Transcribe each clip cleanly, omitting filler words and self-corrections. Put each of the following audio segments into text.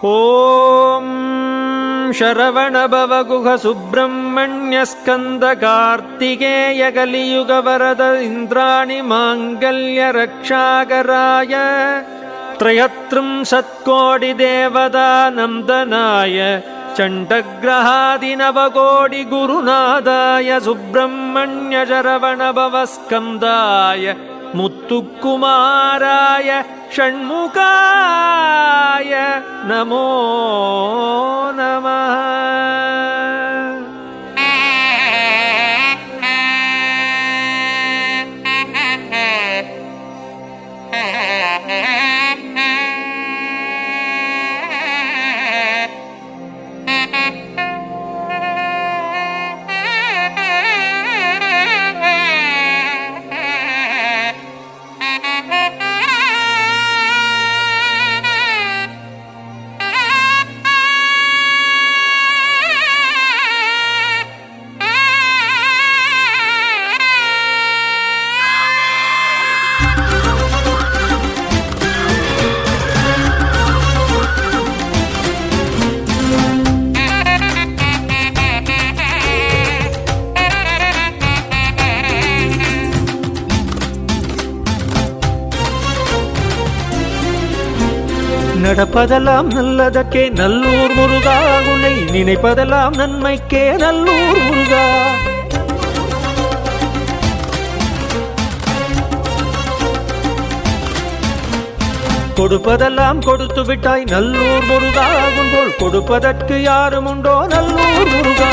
ஓம் சரவணபவகுஹ சுப்பிரமணிய ஸ்கந்த கார்த்திகேய கலியுக வரத இந்திராணி மாங்கல்ய ரக்ஷாகராய த்ரயத்ரும் சத்கோடி தேவதா நந்தனாய சண்டக்ரஹாதிநவகோடி குருநாதாய சுப்பிரமணிய சரவணபவஸ்கந்தாய முத்துக்குமாராய ஷண்முகாய நமோ நமः. நடப்பதெல்லாம் நல்லதற்கே நல்லூர் முருகா, உன்னை நினைப்பதெல்லாம் நன்மைக்கே நல்லூர் முருகா. கொடுப்பதெல்லாம் கொடுத்து விட்டாய் நல்லூர் முருகா, உன்போல் கொடுப்பதற்கு யாரும் உண்டோ நல்லூர் முருகா.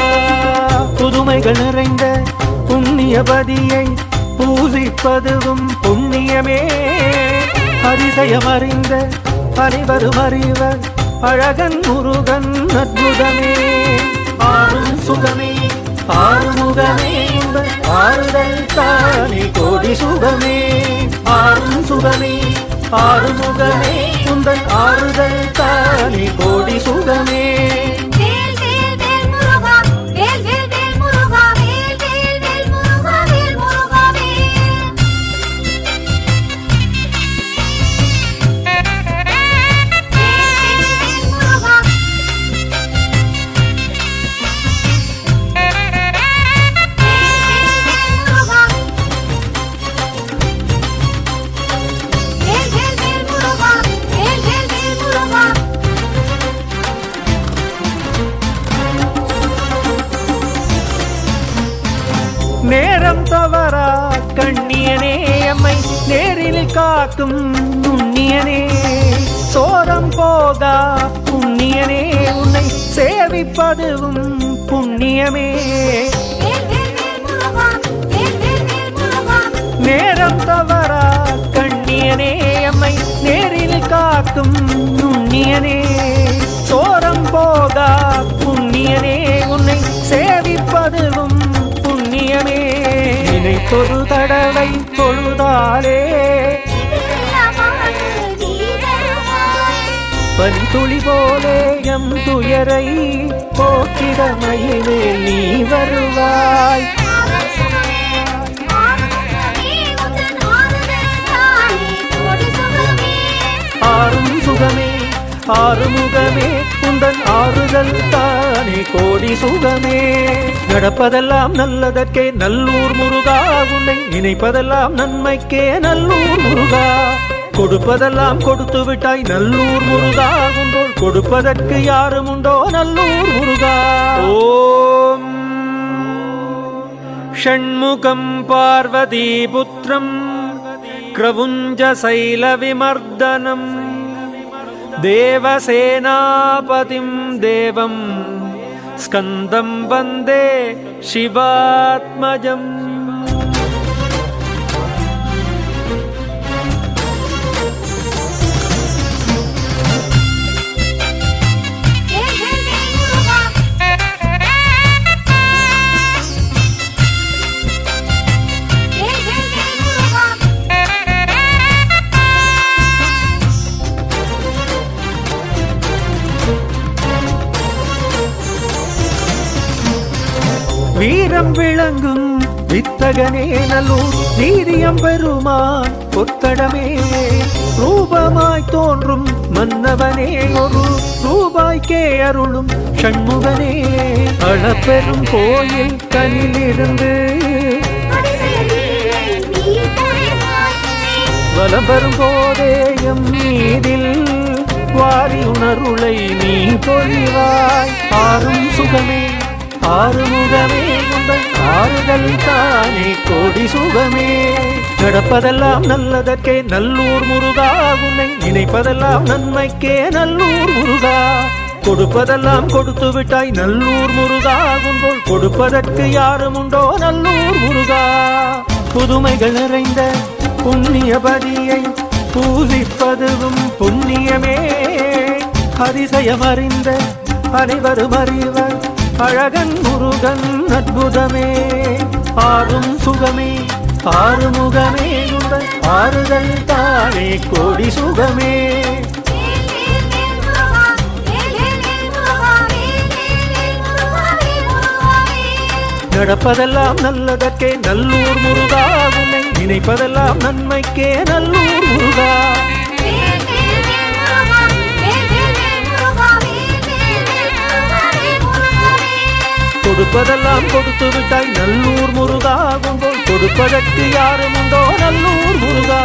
புதுமைகள் நிறைந்த புண்ணியபதியை பூசிப்பதுவும் புண்ணியமே. அதிசயம் அறிந்த அனைவரும் அறிவர் அழகன் முருகன் அற்புதமே. ஆறும் சுகமே ஆறுமுகமே ஆறுதல் தானே கோடி சுகமே. ஆறும் சுகமே ஆறுமுகமே உந்தன் ஆறுதல் தானே கோடி சுகமே. நேரம் தவறா கண்ணியனே, அம்மை நேரில் காக்கும் நுண்ணியனே. சோரம் போகா புண்ணியனே, உன்னை சேவிப்பதுவும் புண்ணியமே. நேரம் தவறா கண்ணியனே, அம்மை நேரில் காக்கும் நுண்ணியனே. சோரம் போகா புண்ணியனே, உன்னை சேவிப்பதுவும் புண்ணியமே. நினைத்தொரு தடவை தொழுதாலே பனித்துளி போலே எம் துயரை போக்கிட மயிலே நீ வருவாய். ஆறும் சுகமே ஆறுமுகமே உந்தன் ஆறுதல் தானே கோடி சுகமே. நடப்பதெல்லாம் நல்லதற்கே நல்லூர் முருகா, உன்னை நினைப்பதெல்லாம் நன்மைக்கே நல்லூர் முருகா. கொடுப்பதெல்லாம் கொடுத்து விட்டாய் நல்லூர் முருகா, உண்டோல் கொடுப்பதற்கு யாரும் உண்டோ நல்லூர் முருகா. ஓம் ஷண்முகம் பார்வதி புத்திரம் க்ரவுஞ்ச சைல விமர்தனம் தேவசேனாபதிம் தேவம் ஸ்கந்தம் வந்தே சிவாத்மஜம். வீரம் விளங்கும் வித்தகனே நல்லூர் நீதியம் பெருமான் கொத்தடமே. ரூபமாய் தோன்றும் மன்னவனே ஒரு ரூபாய்க்கே அருளும் ஷண்முகனே அளப்பெரும் கோயில் கனிலிருந்து வலம் வரும் போதே எம் மீதில் வாரி உணர்வுளை நீ பொழிவாய் ஆறும் சுகமே ஆறுமுகமே உங்கள் ஆறுதல் தானே கோடி சுகமே நடப்பதெல்லாம் நல்லதற்கே நல்லூர் முருகா உன்னை நினைப்பதெல்லாம் நன்மைக்கே நல்லூர் முருகா கொடுப்பதெல்லாம் கொடுத்து விட்டாய் நல்லூர் முருகா உன்போல் கொடுப்பதற்கு யாரும் உண்டோ நல்லூர் முருகா புதுமைகள் நிறைந்த புண்ணியபதியை பூஜிப்பதுவும் புண்ணியமே அதிசயம் அறிந்த அனைவரும் அறிவர் அழகன் முருகன் அற்புதமே ஆறும் சுகமே ஆறுமுகமே உங்கள் ஆறுதல் தானே கோடி சுகமே நடப்பதெல்லாம் நல்லதற்கே நல்லூர் முருகா உன்னை நினைப்பதெல்லாம் நன்மைக்கே நல்லூர் முருகா கொடுப்பதெல்லாம் கொடுத்து விட்டாய் நல்லூர் முருகா உங்கள் கொடுப்பதற்கு யாரும் உண்டோ நல்லூர் முருகா